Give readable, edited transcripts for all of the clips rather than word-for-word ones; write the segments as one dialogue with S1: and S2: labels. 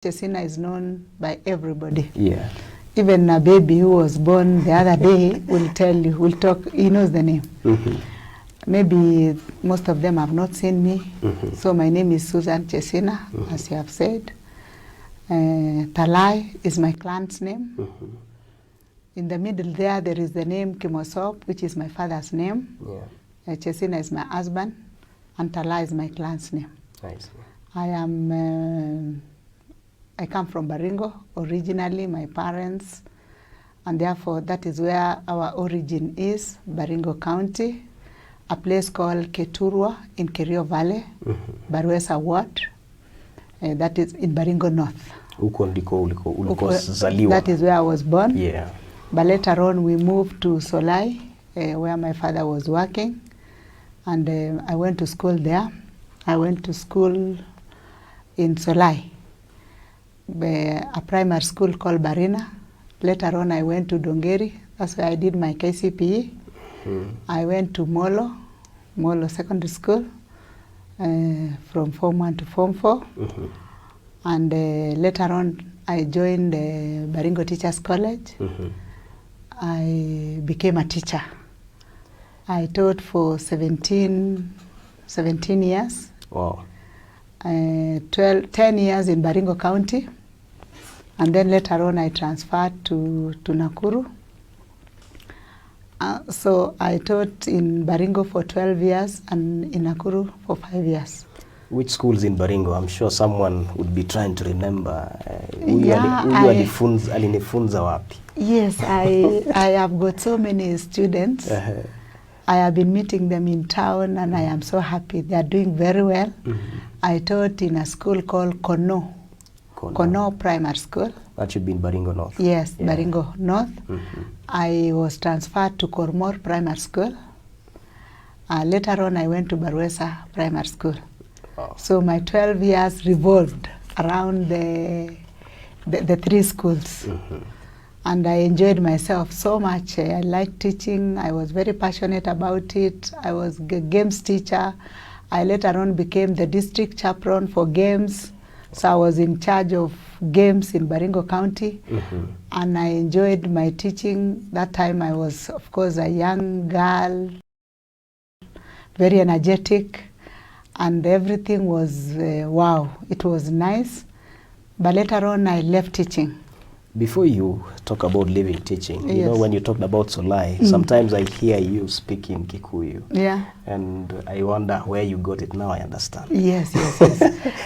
S1: Chesiyna is known by everybody.
S2: Yeah.
S1: Even a baby who was born the other day will tell you, will talk, he knows the name. Maybe most of them have not seen me. So my name is Susan Chesiyna, as you have said. Talai is my clan's name. In the middle there is the name Kimosop, which is my father's name.
S2: Yeah.
S1: Chesiyna is my husband, and Talai is my clan's name.
S2: Nice.
S1: I come from Baringo originally, my parents, and therefore that is where our origin is, Baringo County, a place called Keturwa in Kericho Valley, Baruesa Ward, that is in Baringo North. That is where I was born.
S2: Yeah.
S1: But later on we moved to Solai, where my father was working, and I went to school there. I went to school in Solai, a primary school called Barina. Later on I went to Dongeri, that's where I did my KCPE. I went to Molo Secondary School, from Form 1 to Form 4. And later on I joined Baringo Teachers College. I became a teacher. I taught for 17 years.
S2: Wow.
S1: 10 years in Baringo County. And then later on I transferred to Nakuru. So I taught in Baringo for 12 years and in Nakuru for 5 years.
S2: Which schools in Baringo? I'm sure someone would be trying to remember. Alinifunza wapi?
S1: Yes, I have got so many students. I have been meeting them in town and I am so happy. They are doing very well. I taught in a school called Kono Primary School.
S2: That should be in Baringo North.
S1: Yes, yeah. Baringo North. I was transferred to Kormor Primary School. Later on I went to Baruesa Primary School. Wow. So my 12 years revolved around the 3 schools. And I enjoyed myself so much. I liked teaching. I was very passionate about it. I was a games teacher. I later on became the district chaperone for games. So I was in charge of games in Baringo County. And I enjoyed my teaching. That time I was, of course, a young girl, very energetic. And everything was, wow, it was nice. But later on I left teaching.
S2: Before you talk about leaving teaching, you know, when you talked about Solai, sometimes I hear you speaking Kikuyu.
S1: Yeah.
S2: And I wonder where you got it. Now I understand.
S1: Yes.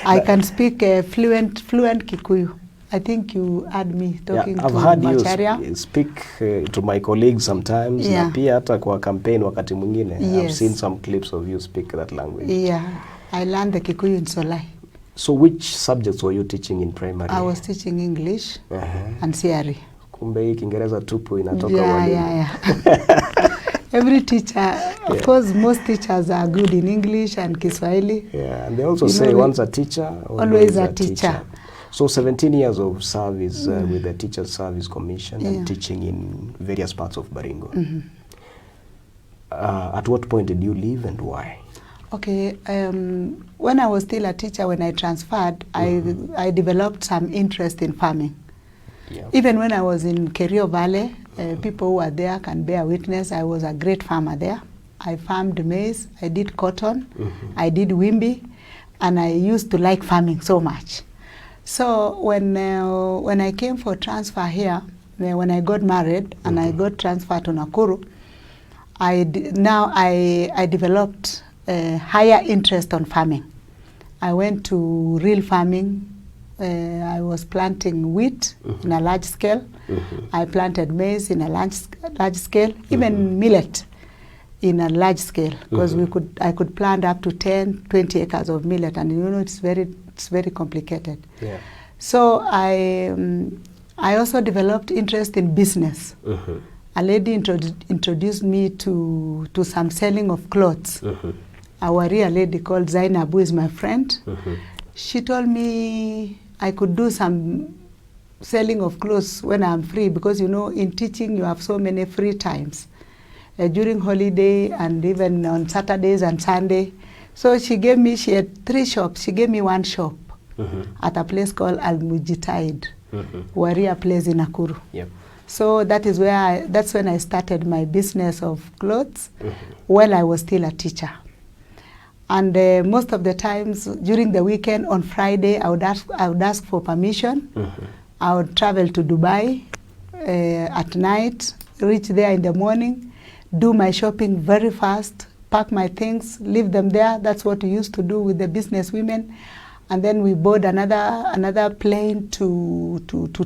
S1: I can speak fluent Kikuyu. I think you heard me talking to Macharia.
S2: I've heard you speak to my colleagues sometimes.
S1: Yeah.
S2: Na pia hata kwa campaign wakati mwingine.
S1: Yes.
S2: I've seen some clips of you speak that language.
S1: Yeah. I learned the Kikuyu in Solai.
S2: So which subjects were you teaching in primary?
S1: I was teaching English and CRE.
S2: Kumbe hii Kiingereza tupu inatoka
S1: Yeah. Every teacher, of course, most teachers are good in English and Kiswahili.
S2: Yeah, and they also say once a teacher,
S1: always a teacher.
S2: So 17 years of service with the Teachers Service Commission and teaching in various parts of Baringo. At what point did you leave and why?
S1: Okay, when I was still a teacher, when I transferred, I developed some interest in farming. Yeah. Even when I was in Kericho Valley, people who were there can bear witness. I was a great farmer there. I farmed maize, I did cotton, I did wimbi, and I used to like farming so much. So when I came for transfer here, when I got married and I got transferred to Nakuru, I developed a higher interest on farming. I went to real farming. I was planting wheat in a large scale. I planted maize in a large scale, even millet in a large scale, because I could plant up to 10-20 acres of millet, and you know it's very complicated. Yeah. So I also developed interest in business. A lady introduced me to some selling of clothes. Our real lady called Zainab, who is my friend. She told me I could do some selling of clothes when I'm free, because you know in teaching you have so many free times during holiday and even on Saturdays and Sunday. So she had 3 shops. She gave me 1 shop at a place called Al-Mujtahid, Waria place in Nakuru.
S2: Yep.
S1: So that's when I started my business of clothes while I was still a teacher. And most of the times during the weekend on Friday, I would ask for permission. I would travel to Dubai at night, reach there in the morning, do my shopping very fast, pack my things, leave them there. That's what we used to do with the business women. And then we board another plane to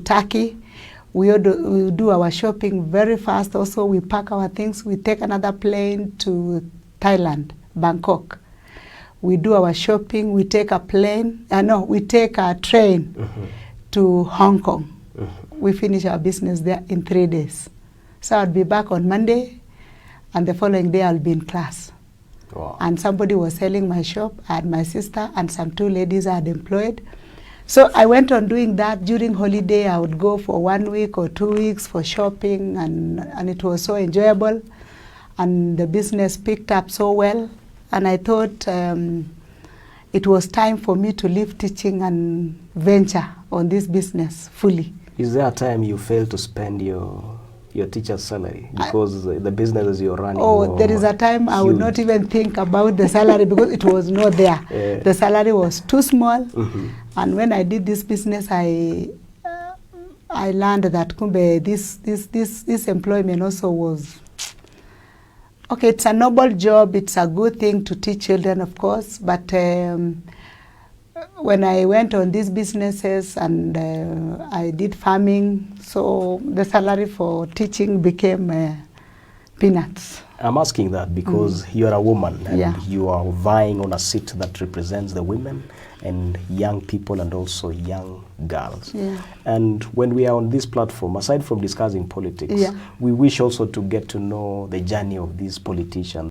S1: Turkey. We do our shopping very fast. Also, we pack our things. We take another plane to Thailand, Bangkok. We do our shopping. We take a plane. We take a train to Hong Kong. We finish our business there in 3 days. So I'll be back on Monday, and the following day I'll be in class.
S2: Wow.
S1: And somebody was selling my shop. I had my sister and some 2 ladies I had employed. So I went on doing that. During holiday, I would go for 1 week or 2 weeks for shopping, and it was so enjoyable. And the business picked up so well. And I thought it was time for me to leave teaching and venture on this business fully.
S2: Is there a time you failed to spend your teacher's salary because the businesses you're running?
S1: Oh, there is a time I would not even think about the salary because it was not there. The salary was too small. And when I did this business, I learned that kumbe this employment also was okay. It's a noble job. It's a good thing to teach children, of course. But when I went on these businesses and I did farming, so the salary for teaching became peanuts.
S2: I'm asking that because you're a woman and you are vying on a seat that represents the women and young people and also young girls. And when we are on this platform, aside from discussing politics, we wish also to get to know the journey of these politicians.